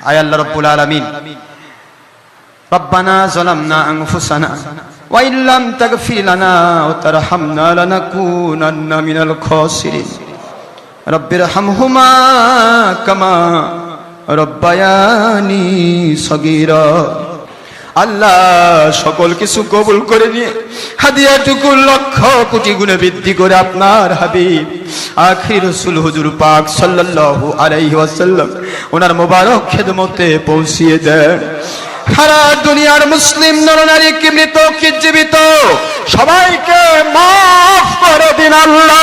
আয় আল্লাহ রাব্বুল আলামিন, রব্বানা যালামনা আনফুসানা ওয়া ইল্লাম তাগফির লানা ওয়া তারহামনা লানাকুনান্না মিনাল খাসিরিন। রব্বিরহামহুমা কামা রব্বায়ানি সগীরা। আল্লাহ সকল কিছু কবুল করে নিয়ে হাদিয়াটুকু লক্ষ কোটি গুণে বৃদ্ধি করে আপনার হাবিব আখির রাসূল হুজুর পাক সাল্লাল্লাহু আলাইহি ওয়াসাল্লাম ওনার মোবারক খেদমতে পৌঁছিয়ে দেন। সারা দুনিয়ার মুসলিম নরনারী কি মৃত কি জীবিত সবাইকে মাফ করে দিন আল্লাহ।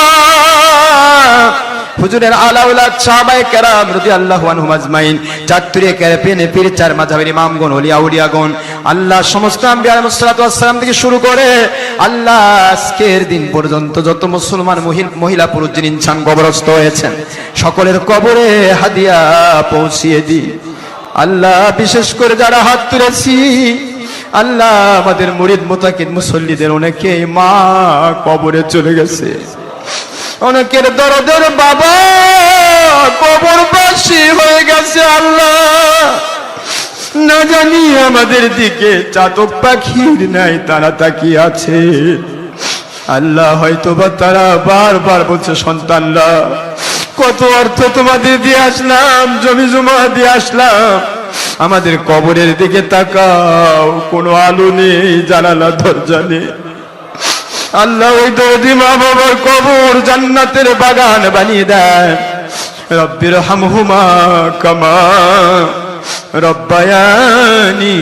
হুজুরের আলাউলাদ সাহাবায়ে কেরাম রাদিয়াল্লাহু আনহুম আজমাইন, চাতুরে কেরপেনে পীর চার মাযহাবের ইমামগণ ওলিয়া উলিয়াগণ, আল্লাহ সমস্ত আম্বিয়া আলাইহিস সালাতু ওয়াস সালাম থেকে শুরু করে আল্লাহ আজকের দিন পর্যন্ত যত মুসলমান মহিলা পুরুষ যিনি ইনসান কবরস্থ হয়েছেন সকলের কবরে হাদিয়া পৌঁছিয়ে দিন আল্লাহ। বিশেষ করে যারা হাত তুলেছি আল্লাহ, আমাদের মুরিদ মুতাকিদ মুসল্লিদের অনেকে মা কবরে চলে গেছে, অনেকের দরদের বাবা কবরবাসী হয়ে গেছে। আল্লাহ না জানি আমাদের দিকে চাতক পাখির নাই তারা তাকিয়ে আছে আল্লাহ, হয়তো বা তারা বারবার বলছে সন্তানরা কত অর্থ তোমাদের দিয়ে আসলাম, জমি জমা দিয়ে আসলাম, আমাদের কবরের দিকে তাকাও, কোনো আলো নেই, জানালা দরজা নেই। আল্লাহ ওই দরদি মা বাবার কবর জান্নাতের বাগান বানিয়ে দেন। রব্বিরহামহুমা কামা রব্বায়ানি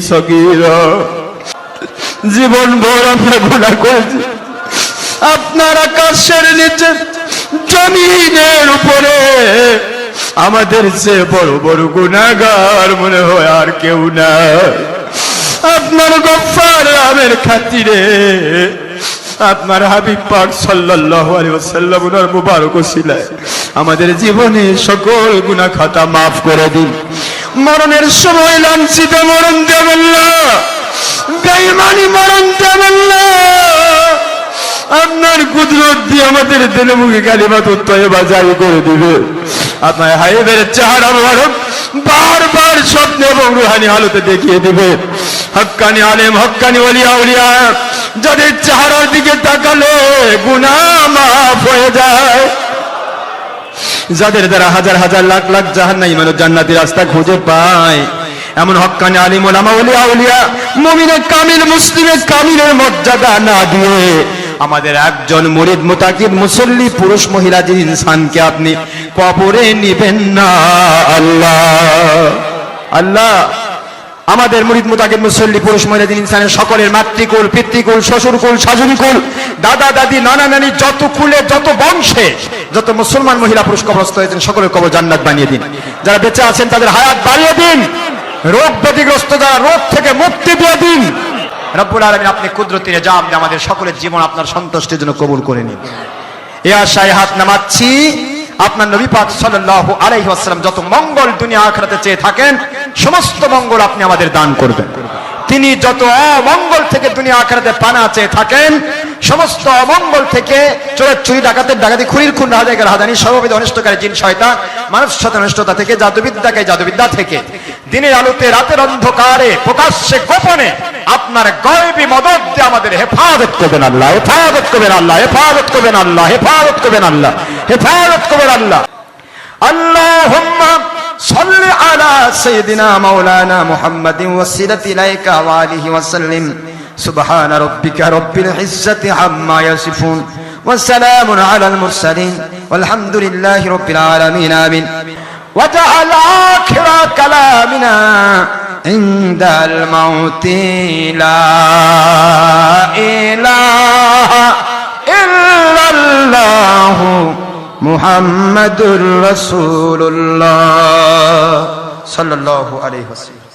সগীরা। জীবন ভর আমরা গুনাহ করেছি, আপনার আকাশের নিচে জমিনের উপরে আমাদের চেয়ে বড় বড় গুনাহগার মনে হয় আর কেউ নাই। আপনার গফফার নামের খাতিরে আপনার হাবিব পাক সাল্লাল্লাহু আলাইহি ওয়াসাল্লাম ওনার মুবারক ওসিলায় আমাদের জীবনে সকল গুনাহ খাতা maaf করে দিন। মরণের সময় লাঞ্ছিত মরণ দেবেন না, বেঈমানি মরণ দেবেন না। আপনার কুদরত দিয়ে আমাদের দিলে মুখে কালিমাতুত তয়্যিবা জারি করে দিবে। আপনার হাবিবের চেহারা মুবারক বারবার স্বপ্নে এবং রুহানি হালতে দেখিয়ে দিবে। হক্কানি আলেম, হক্কানি ওলিয়া উলিয়া যাদের চেহারার দিকে তাকালে গুনাহ মাফ হয়ে যায়, যাদের দ্বারা হাজার হাজার লাখ লাখ জাহান্নামী মানুষ জান্নাতের রাস্তা খুঁজে পায়, এমন হক্কানি আলিম ওলামা ওলিয়া উলিয়া মুমিনে কামিল মুসলিমে কামিলের মর্যাদা না দিয়ে আমাদের একজন মুরিদ মুতাকিদ মুসল্লি পুরুষ মহিলা যে ইনসানকে আপনি কবরে নিবেন না আল্লাহ। আল্লাহ আমাদের মুরিদ মুতাকিদ মুসল্লি পুরুষ মহিলা যিনি ইনসানের সকলের মাতৃকুল পিতৃকুল শ্বশুরকুল শাশুড়িকুল দাদা দাদি নানা নানি যত কুলে যত বংশে যত মুসলমান মহিলা পুরুষ কবরস্থ হয়েছেন সকলের কবর জান্নাত বানিয়ে দিন। যারা বেঁচে আছেন তাদের হায়াত বাড়িয়ে দিন, রোগ ব্যাধিগ্রস্ত যারা রোগ থেকে মুক্তি দিয়ে দিন। রব্বুল আলামিন আপনি কুদরতের জাম দিয়ে আমাদের সকলের জীবন আপনার সন্তুষ্টির জন্য কবুল করে নিন। এই আশায় হাত নামাচ্ছি, আপনার নবী পাক সাল্লাল্লাহু আলাইহি ওয়াসাল্লাম যত মঙ্গল দুনিয়া আখিরাতে চেয়ে থাকেন সমস্ত মঙ্গল আপনি আমাদের দান করবেন। তিনি যত অমঙ্গল থেকে দুনিয়া আখিরাতে পানা চেয়ে থাকেন সমস্ত অমঙ্গল থেকে চুরি ডাকাতের ডাকাতি খুনির খুন রাজাকার রাহাজানি সর্ববিধ অনিষ্টকারী জিন শয়তান মানব অনিষ্টতা থেকে জাদুবিদ্যা থেকে দিনের আলোতে রাতের অন্ধকারে প্রকাশ্যে গোপনে আপনার গায়বী মদদ দিয়ে আমাদের হেফাজত করবেন আল্লাহ, হেফাজত করবেন আল্লাহ, হেফাজত করবেন আল্লাহ, হেফাজত করবেন আল্লাহ, হেফাজত করবেন আল্লাহ। আল্লাহুম্মা সাল্লি আলা সাইয়্যিদিনা মাওলানা মুহাম্মাদিন ওয়াসিলাতি ইলাইকা ওয়া আলিহি ওয়া সাল্লিম। সুবহান রাব্বিকা রাব্বিল ইজ্জাতি আম্মা ইয়াসিফুন ওয়া সালামুন আলাল মুরসালিন ওয়ালহামদুলিল্লাহি রাব্বিল আলামিন। আমিন। ওয়া জাআলা আখিরা কালামিনা ইনদাল মাউতি লা ইলাহা ইল্লাল্লাহু মুহাম্মাদুর রাসূলুল্লাহ সাল্লাল্লাহু আলাইহি ওয়াসাল্লাম।